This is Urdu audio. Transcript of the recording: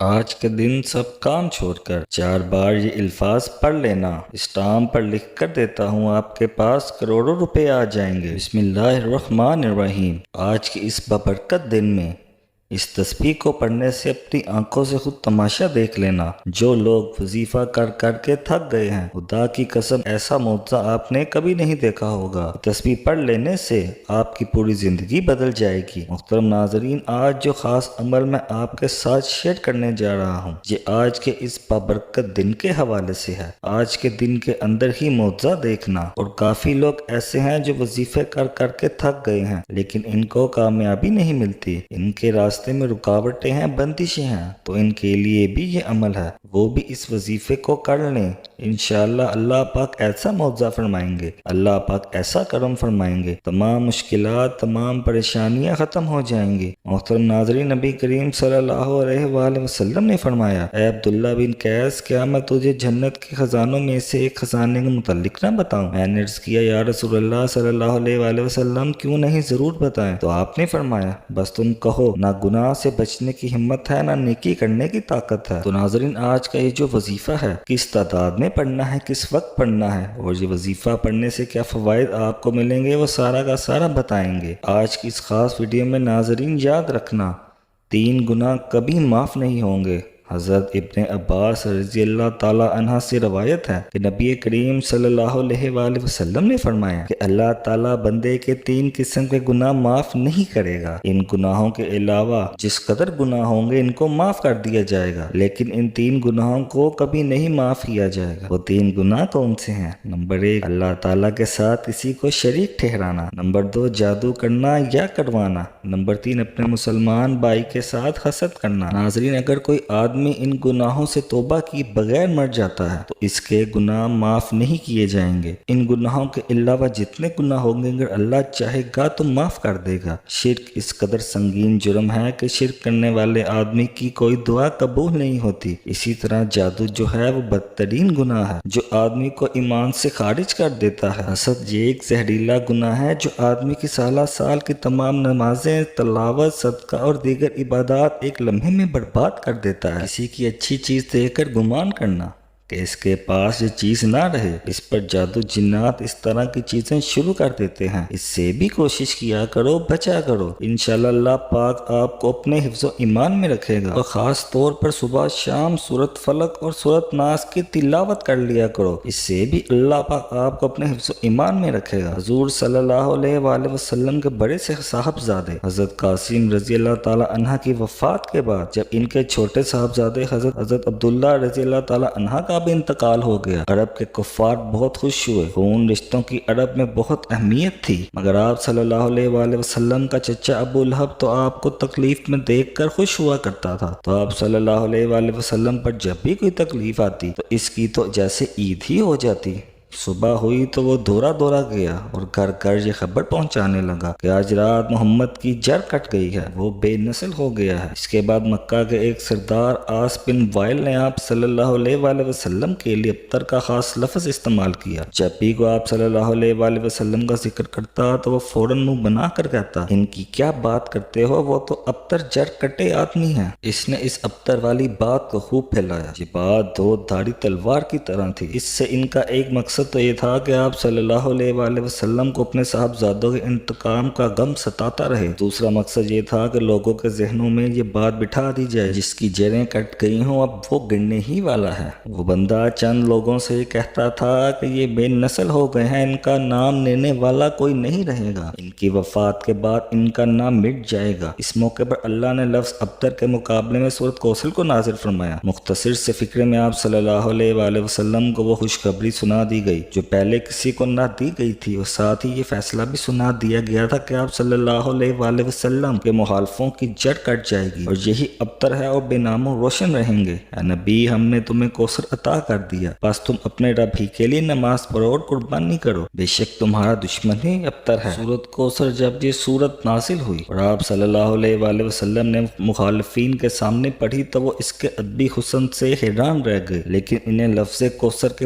آج کے دن سب کام چھوڑ کر 4 بار یہ الفاظ پڑھ لینا۔ اسٹامپ پر لکھ کر دیتا ہوں، آپ کے پاس کروڑوں روپے آ جائیں گے۔ بسم اللہ الرحمن الرحیم۔ آج کے اس بابرکت دن میں اس تسبیح کو پڑھنے سے اپنی آنکھوں سے خود تماشا دیکھ لینا۔ جو لوگ وظیفہ کر کر کے تھک گئے ہیں، خدا کی قسم ایسا معجزہ آپ نے کبھی نہیں دیکھا ہوگا۔ تسبیح پڑھ لینے سے آپ کی پوری زندگی بدل جائے گی۔ محترم ناظرین، آج جو خاص عمل میں آپ کے ساتھ شیئر کرنے جا رہا ہوں، یہ آج کے اس بابرکت دن کے حوالے سے ہے۔ آج کے دن کے اندر ہی معجزہ دیکھنا۔ اور کافی لوگ ایسے ہیں جو وظیفے کر کر کے تھک گئے ہیں، لیکن ان کو کامیابی نہیں ملتی، ان کے راستے میں رکاوٹیں ہیں، بندشیں ہیں۔ تو ان کے لیے بھی یہ عمل ہے، وہ بھی اس وظیفے کو کر لیں۔ انشاءاللہ اللہ پاک ایسا معجزہ فرمائیں گے، اللہ پاک ایسا کرم فرمائیں گے، تمام مشکلات، تمام پریشانیاں ختم ہو جائیں گی۔ محترم ناظرین، نبی کریم صلی اللہ علیہ وآلہ وسلم نے فرمایا، اے عبداللہ بن قیس، کیا میں تجھے جنت کے خزانوں میں سے ایک خزانے کے متعلق نہ بتاؤں؟ میں نے عرض کیا، یا رسول اللہ صلی اللہ علیہ وآلہ وسلم، کیوں نہیں، ضرور بتائیں۔ تو آپ نے فرمایا، بس تم کہو، نہ گناہ سے بچنے کی ہمت ہے، نہ نیکی کرنے کی طاقت ہے۔ تو ناظرین، آج کا یہ جو وظیفہ ہے، کس تعداد میں پڑھنا ہے، کس وقت پڑھنا ہے، اور یہ وظیفہ پڑھنے سے کیا فوائد آپ کو ملیں گے، وہ سارا کا سارا بتائیں گے آج کی اس خاص ویڈیو میں۔ ناظرین یاد رکھنا، 3 گناہ کبھی معاف نہیں ہوں گے۔ حضرت ابن عباس رضی اللہ تعالیٰ عنہ سے روایت ہے کہ نبی کریم صلی اللہ علیہ وآلہ وسلم نے فرمایا کہ اللہ تعالیٰ بندے کے 3 قسم کے گناہ معاف نہیں کرے گا۔ ان گناہوں کے علاوہ جس قدر گناہ ہوں گے ان کو معاف کر دیا جائے گا، لیکن ان 3 گناہوں کو کبھی نہیں معاف کیا جائے گا۔ وہ 3 گناہ کون سے ہیں؟ نمبر 1، اللہ تعالیٰ کے ساتھ کسی کو شریک ٹھہرانا۔ نمبر 2، جادو کرنا یا کروانا۔ نمبر 3، اپنے مسلمان بھائی کے ساتھ حسد کرنا۔ ناظرین، اگر کوئی آدمی ان گناہوں سے توبہ کی بغیر مر جاتا ہے تو اس کے گناہ معاف نہیں کیے جائیں گے۔ ان گناہوں کے علاوہ جتنے گناہ ہوں گے، اگر اللہ چاہے گا تو معاف کر دے گا۔ شرک اس قدر سنگین جرم ہے کہ شرک کرنے والے آدمی کی کوئی دعا قبول نہیں ہوتی۔ اسی طرح جادو جو ہے وہ بدترین گناہ ہے جو آدمی کو ایمان سے خارج کر دیتا ہے۔ حسد یہ ایک زہریلا گناہ ہے جو آدمی کی سالہ سال کی تمام نمازیں، تلاوت، صدقہ اور دیگر عبادات ایک لمحے میں برباد کر دیتا ہے۔ کسی کی اچھی چیز دیکھ کر گمان کرنا کہ اس کے پاس یہ چیز نہ رہے، اس پر جادو، جنات اس طرح کی چیزیں شروع کر دیتے ہیں۔ اس سے بھی کوشش کیا کرو، بچا کرو۔ انشاءاللہ اللہ پاک آپ کو اپنے حفظ و ایمان میں رکھے گا۔ اور خاص طور پر صبح شام سورۃ فلق اور سورۃ ناس کی تلاوت کر لیا کرو، اس سے بھی اللہ پاک آپ کو اپنے حفظ و ایمان میں رکھے گا۔ حضور صلی اللہ علیہ وآلہ وسلم کے بڑے سے صاحبزادے حضرت قاسم رضی اللہ تعالی عنہ کی وفات کے بعد جب ان کے چھوٹے صاحبزادے حضرت عبداللہ رضی اللہ تعالی عنہ کا بھی انتقال ہو گیا، عرب کے کفار بہت خوش ہوئے۔ خون رشتوں کی عرب میں بہت اہمیت تھی، مگر آپ صلی اللہ علیہ وآلہ وسلم کا چچا ابو لہب تو آپ کو تکلیف میں دیکھ کر خوش ہوا کرتا تھا۔ تو آپ صلی اللہ علیہ وآلہ وسلم پر جب بھی کوئی تکلیف آتی تو اس کی تو جیسے عید ہی ہو جاتی۔ صبح ہوئی تو وہ دورہ دورہ گیا اور گھر گھر یہ خبر پہنچانے لگا کہ آج رات محمد کی جڑ کٹ گئی ہے، وہ بے نسل ہو گیا ہے۔ اس کے بعد مکہ کے ایک سردار عاص بن وائل نے آپ صلی اللہ علیہ وآلہ وسلم کے لیے ابتر کا خاص لفظ استعمال کیا۔ جب بھی کو آپ صلی اللہ علیہ وآلہ وسلم کا ذکر کرتا تو وہ فوراً منہ بنا کر کہتا، ان کی کیا بات کرتے ہو، وہ تو ابتر جڑ کٹے آدمی ہیں۔ اس نے اس ابتر والی بات کو خوب پھیلایا۔ یہ بات 2 دھاری تلوار کی طرح تھی۔ اس سے ان کا ایک مقصد تو یہ تھا کہ آپ صلی اللہ علیہ وآلہ وسلم کو اپنے صاحبزادوں کے انتقام کا غم ستاتا رہے۔ دوسرا مقصد یہ تھا کہ لوگوں کے ذہنوں میں یہ بات بٹھا دی جائے، جس کی جڑیں کٹ گئی ہوں اب وہ گرنے ہی والا ہے۔ وہ بندہ چند لوگوں سے کہتا تھا کہ یہ بے نسل ہو گئے ہیں، ان کا نام لینے والا کوئی نہیں رہے گا، ان کی وفات کے بعد ان کا نام مٹ جائے گا۔ اس موقع پر اللہ نے لفظ ابتر کے مقابلے میں سورۃ کوثر کو نازل فرمایا۔ مختصر سے فکرے میں آپ صلی اللہ علیہ وآلہ وسلم کو وہ خوشخبری سنا دی گئی جو پہلے کسی کو نہ دی گئی تھی، اور ساتھ ہی یہ فیصلہ بھی سنا دیا گیا تھا کہ آپ صلی اللہ علیہ وآلہ وسلم کے مخالفوں کی جڑ کٹ جائے گی اور یہی ابتر ہے اور بے نام و روشن رہیں گے۔ اے نبی، ہم نے تمہیں کوثر عطا کر دیا، بس تم اپنے رب ہی کے لیے نماز پڑھو اور قربانی کرو، بے شک تمہارا دشمن ہی ابتر ہے۔ سورۃ کوثر جب یہ سورت نازل ہوئی اور آپ صلی اللہ علیہ وآلہ وسلم نے مخالفین کے سامنے پڑھی تو وہ اس کے ادبی حسن سے حیران رہ گئے، لیکن انہیں لفظ کوثر کے